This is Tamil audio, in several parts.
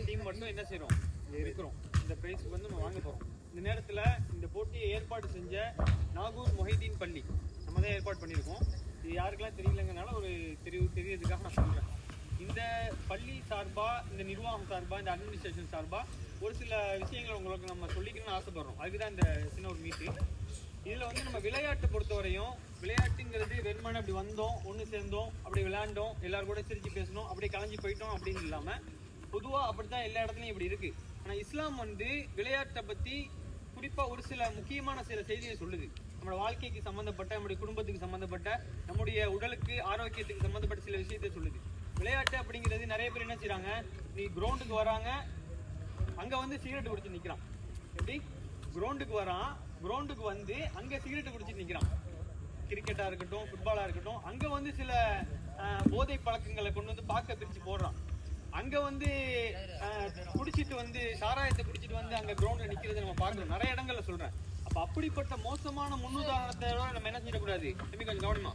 டீம் மட்டும் என்ன செய்றோம் இருக்கிறோம். இந்த பிரைஸ் வந்து நம்ம வாங்க போறோம். இந்த நேரத்துல இந்த போட்டியை ஏற்பாடு செஞ்ச நாகூர் மொஹிதீன் பள்ளி நம்ம தான் ஏற்பாடு பண்ணியிருக்கோம். இது யாருக்கெல்லாம் தெரியலங்கனால ஒரு தெரியறதுக்காக நான் சொல்றேன். இந்த பள்ளி சார்பா, இந்த நிர்வாகம் சார்பா, இந்த அட்மினிஸ்ட்ரேஷன் சார்பா ஒரு சில விஷயங்களை உங்களுக்கு நம்ம சொல்லிக்கணும்னு ஆசைப்படுறோம். அதுக்குதான் இந்த சின்ன ஒரு மீட்டிங். இதுல வந்து நம்ம விளையாட்டை பொறுத்தவரையும், விளையாட்டுங்கிறது வெறுமனே அப்படி வந்தோம், ஒன்று சேர்ந்தோம், அப்படி விளையாண்டோம், எல்லாரும் கூட சிரிச்சு பேசணும், அப்படியே கலைஞ்சு போயிட்டோம் அப்படின்னு இல்லாம பொதுவா அப்படித்தான் எல்லா இடத்துலயும் இப்படி இருக்கு. ஆனா இஸ்லாம் வந்து விளையாட்டை பத்தி குறிப்பா ஒரு சில முக்கியமான சில செய்தியை சொல்லுது. நம்மளோட வாழ்க்கைக்கு சம்பந்தப்பட்ட, நம்முடைய குடும்பத்துக்கு சம்பந்தப்பட்ட, நம்முடைய உடலுக்கு ஆரோக்கியத்துக்கு சம்பந்தப்பட்ட சில விஷயத்தை சொல்லுது. விளையாட்டு அப்படிங்கிறது நிறைய பேர் என்ன செய்யறாங்க, நீ கிரவுண்டுக்கு வராங்க, அங்க வந்து சிகரெட் குடிச்சு நிக்கிறான். எப்படி கிரவுண்டுக்கு வரான், கிரவுண்டுக்கு வந்து அங்க சிகரெட் குடிச்சிட்டு நிக்கிறான். கிரிக்கெட்டா இருக்கட்டும், ஃபுட்பாலா இருக்கட்டும், அங்க வந்து சில போதை பழக்கங்களை கொண்டு வந்து பார்க்க பிரிச்சு போடுறான். அங்க வந்து குடிச்சிட்டு வந்து சாராயத்தை குடிச்சிட்டு வந்து அங்க கிரவுண்ட்ல நிக்கிறத நம்ம பார்க்கிறோம். நிறைய இடங்கள்ல சொல்றேன். அப்ப அப்படிப்பட்ட மோசமான முன்னுதாரணத்தோட நம்ம என்ன செய்யக்கூடாது, கொஞ்சம் கவனமா,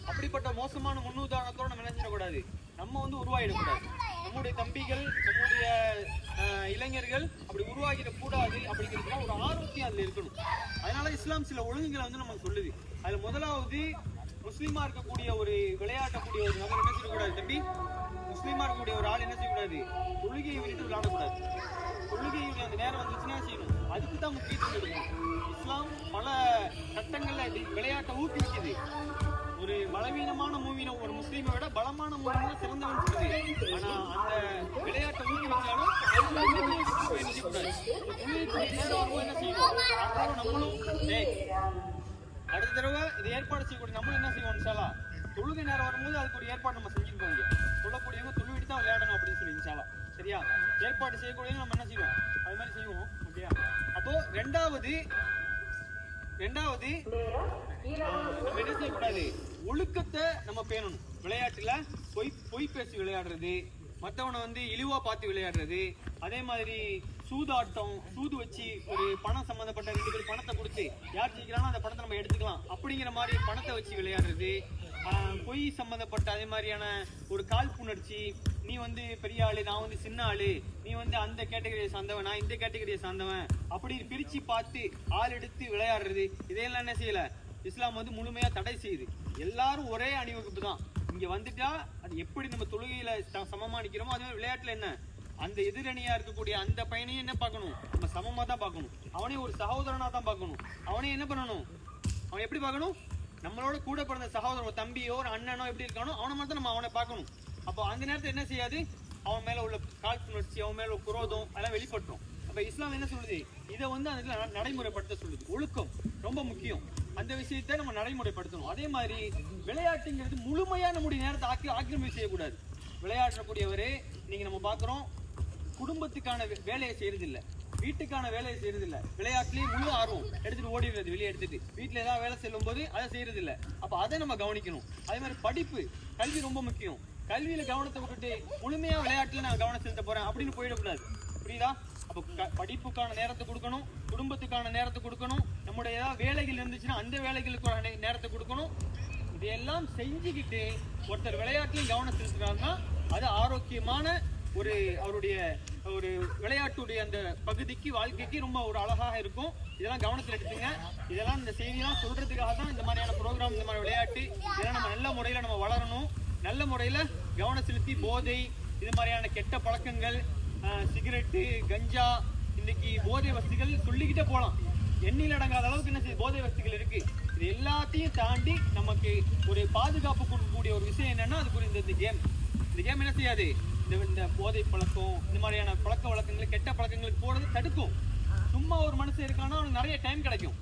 அப்படிப்பட்ட மோசமான முன்னுதாரணத்தோட நம்ம என்ன செய்யக்கூடாது, நம்ம வந்து உருவாகிடக்கூடாது. நம்முடைய தம்பிகள், நம்முடைய இளைஞர்கள் அப்படி உருவாகிடக்கூடாது. அப்படிங்கிறதுனா ஒரு ஆரோக்கியம் அதுல இருக்கணும். அதனால இஸ்லாம் சில ஒழுங்குகளை வந்து நமக்கு சொல்லுது. அதுல முதலாவது, முஸ்லீமா இருக்கக்கூடிய ஒரு விளையாடக்கூடிய ஒரு நபர் என்ன செய்யக்கூடாது தம்பி, முஸ்லீமா இருக்கக்கூடிய ஒரு ஆள் என்ன செய்யக்கூடாது, தொழுகையை விட்டு விளையாடக்கூடாது. தொழுகையுடைய அந்த நேரம் வந்துச்சுன்னா செய்யணும், அதுக்கு தான் முக்கியத்துவம் கொடுக்கணும். இஸ்லாம் பல சட்டங்கள்ல விளையாட்டை ஊக்குவிக்குது. ஒரு பலவீனமான மூவின ஒரு முஸ்லீமை விட பலமான மூவின சிறந்தவன் சொல்லுது. ஆனா அந்த விளையாட்டை ஊக்குவிச்சாலும் என்ன செய்யணும், நம்மளும் அடுத்த தடவை இது ஏற்பாடு செய்யக்கூடிய நம்மளும் என்ன செய்வோம், இன்ஷால்லா தொழுகை நேரம் வரும்போது அதுக்கு ஒரு ஏற்பாடு நம்ம செஞ்சுருக்கோம். சொல்லக்கூடியவங்க தொழுவிட்டு தான் விளையாடணும் அப்படின்னு சொல்லி இன்ஷால்லா, சரியா? ஏற்பாடு செய்யக்கூடியவங்க நம்ம என்ன செய்வோம், அது மாதிரி செய்வோம். ஓகேயா? அப்போ ரெண்டாவது நம்ம என்ன செய்யக்கூடாது, ஒழுக்கத்தை நம்ம பேணணும். விளையாட்டுல பொய் பேசி விளையாடுறது, மற்றவனை வந்து இழிவா பார்த்து விளையாடுறது, அதே மாதிரி சூதாட்டம், சூது வச்சு ஒரு பணம் சம்பந்தப்பட்ட 2 பேர் பணத்தை கொடுத்து யார் ஜெயிக்கிறானோ அந்த பணத்தை நம்ம எடுத்துக்கலாம் அப்படிங்கிற மாதிரி பணத்தை வச்சு விளையாடுறது, பொய் சம்பந்தப்பட்ட அதே மாதிரியான ஒரு காழ்ப்புணர்ச்சி, நீ வந்து பெரிய ஆளு, நான் வந்து சின்ன ஆளு, நீ வந்து அந்த கேட்டகரியை சார்ந்தவன், நான் இந்த கேட்டகரியை சார்ந்தவன், அப்படி பிரிச்சு பார்த்து ஆள் எடுத்து விளையாடுறது, இதையெல்லாம் என்ன செய்யல, இஸ்லாம் வந்து முழுமையா தடை செய்யுது. எல்லாரும் ஒரே அணிவகுப்பு தான். இங்க வந்துட்டா அது எப்படி நம்ம தொழுகையில சமமா நிக்கிறோமோ அதே மாதிரி விளையாட்டுல என்ன, அந்த எதிரணியா இருக்கக்கூடிய அந்த பையனையும் என்ன பார்க்கணும், நம்ம சமமா தான் பார்க்கணும். அவனையும் ஒரு சகோதரனா தான் பார்க்கணும். அவனையும் என்ன பண்ணணும், அவன் எப்படி பார்க்கணும், நம்மளோட கூட பிறந்த சகோதரன், ஒரு தம்பியோ ஒரு அண்ணனோ எப்படி இருக்கானோ அவனை மட்டும் நம்ம அவனை பார்க்கணும். அப்போ அந்த நேரத்தில் என்ன செய்யாது, அவன் மேல உள்ள காழ்ப்புணர்ச்சி, அவன் மேல உள்ள குரோதம் அதெல்லாம் வெளிப்பட்டுரும். அப்ப இஸ்லாம் என்ன சொல்லுது, இதை வந்து அந்த நடைமுறைப்படுத்த சொல்லுது. ஒழுக்கம் ரொம்ப முக்கியம், அந்த விஷயத்தை நம்ம நடைமுறைப்படுத்தணும். அதே மாதிரி விளையாட்டுங்கிறது முழுமையா நம்முடைய நேரத்தை ஆக்கிரமிப்பு செய்யக்கூடாது. விளையாடக்கூடியவரே நீங்க நம்ம பாக்குறோம், குடும்பத்துக்கான வேலையை செய்யறது இல்ல, வீட்டுக்கான வேலையை செய்யறது இல்ல, விளையாட்டுலயே முழு ஆர்வம் எடுத்துட்டு ஓடிடுறது, வெளியே எடுத்துட்டு வீட்டுல ஏதாவது வேலை செல்லும் போது அதை செய்யறது இல்ல. அப்ப அதை நம்ம கவனிக்கணும். அதே மாதிரி படிப்பு, கல்வி ரொம்ப முக்கியம். கல்வியில கவனத்தை விட்டுட்டு முழுமையா விளையாட்டுல நான் கவனம் செலுத்த போறேன் அப்படின்னு போயிடக்கூடாது. புரியுதா? அப்ப படிப்புக்கான நேரத்தை கொடுக்கணும், குடும்பத்துக்கான நேரத்தை கொடுக்கணும், நம்முடைய ஏதாவது வேலைகள் இருந்துச்சுன்னா அந்த வேலைகளுக்கான நேரத்தை கொடுக்கணும். இதையெல்லாம் செஞ்சுக்கிட்டு ஒருத்தர் விளையாட்டுலையும் கவனம் செலுத்துறாங்கன்னா அது ஆரோக்கியமான ஒரு அவருடைய ஒரு விளையாட்டுடைய அந்த பகுதிக்கு, வாழ்க்கைக்கு ரொம்ப ஒரு அழகாக இருக்கும். இதெல்லாம் கவனத்தில் எடுத்துங்க. இதெல்லாம் இந்த செய்தியெல்லாம் சொல்றதுக்காக தான் இந்த மாதிரியான ப்ரோக்ராம், இந்த மாதிரி விளையாட்டு, இதெல்லாம் நம்ம நல்ல முறையில் நம்ம வளரணும். நல்ல முறையில் கவனம் செலுத்தி போதை, இது மாதிரியான கெட்ட பழக்கங்கள், சிகரெட்டு, கஞ்சா, இன்னைக்கு போதை வஸ்துகள் சொல்லிக்கிட்டே போகலாம். எண்ணில் அடங்காத அளவுக்கு என்ன செய்ய போதை வஸ்துகள் இருக்கு. இது எல்லாத்தையும் தாண்டி நமக்கு ஒரு பாதுகாப்பு கொடுக்கக்கூடிய ஒரு விஷயம் என்னன்னா அதுக்கு இந்த கேம் என்ன செய்யாது, இந்த போதை பழக்கம், இந்த மாதிரியான பழக்க வழக்கங்கள், கெட்ட பழக்கங்களுக்கு போறது தடுக்கும். சும்மா ஒரு மனுஷன் இருக்கான்னா அவனுக்கு நிறைய டைம் கிடைக்கும்,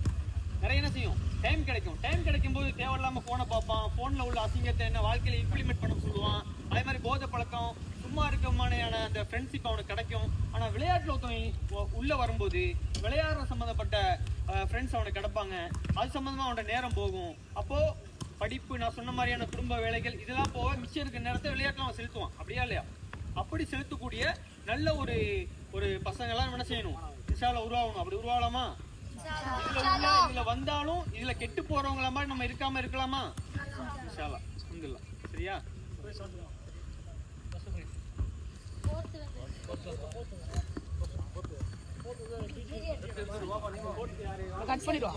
நிறைய என்ன செய்யும், டைம் கிடைக்கும். டைம் கிடைக்கும் போது தேவையில்லாம போனை பார்ப்பான், போன்ல உள்ள அசிங்கத்தை என்ன வாழ்க்கையில இம்ப்ளிமெண்ட் பண்ண சொல்லுவான். அதே மாதிரி போதை பழக்கம், சும்மா இருக்கமான அந்த ஃப்ரெண்ட்ஷிப் அவனுக்கு கிடைக்கும். ஆனா விளையாட்டுல ஒருத்தவங்க உள்ள வரும்போது விளையாடுற சம்பந்தப்பட்ட ஃப்ரெண்ட்ஸ் அவனுக்கு கிடைப்பாங்க, அது சம்பந்தமா அவனோட நேரம் போகும். அப்போ படிப்பு, நான் சொன்ன மாதிரியான குடும்ப வேலைகள் இதெல்லாம் போக மிச்சம் இருக்கிற நேரத்தை விளையாட்டுல அவன் செலுத்துவான். அப்படியா இல்லையா? அப்படி செலுத்தக்கூடிய நல்ல ஒரு பசங்களாம் என்ன செய்யணும், இன்ஷால்லா உருவாகணும். அப்படி உருவாகலாமா? இதுல வந்தாலும் இதுல கெட்டு போறவங்கள மாதிரி நம்ம இருக்காம இருக்கலாமா? இன்ஷால்லா அல்ஹம்துலில்லாஹ். சரியா? கட் பண்ணிடுவா.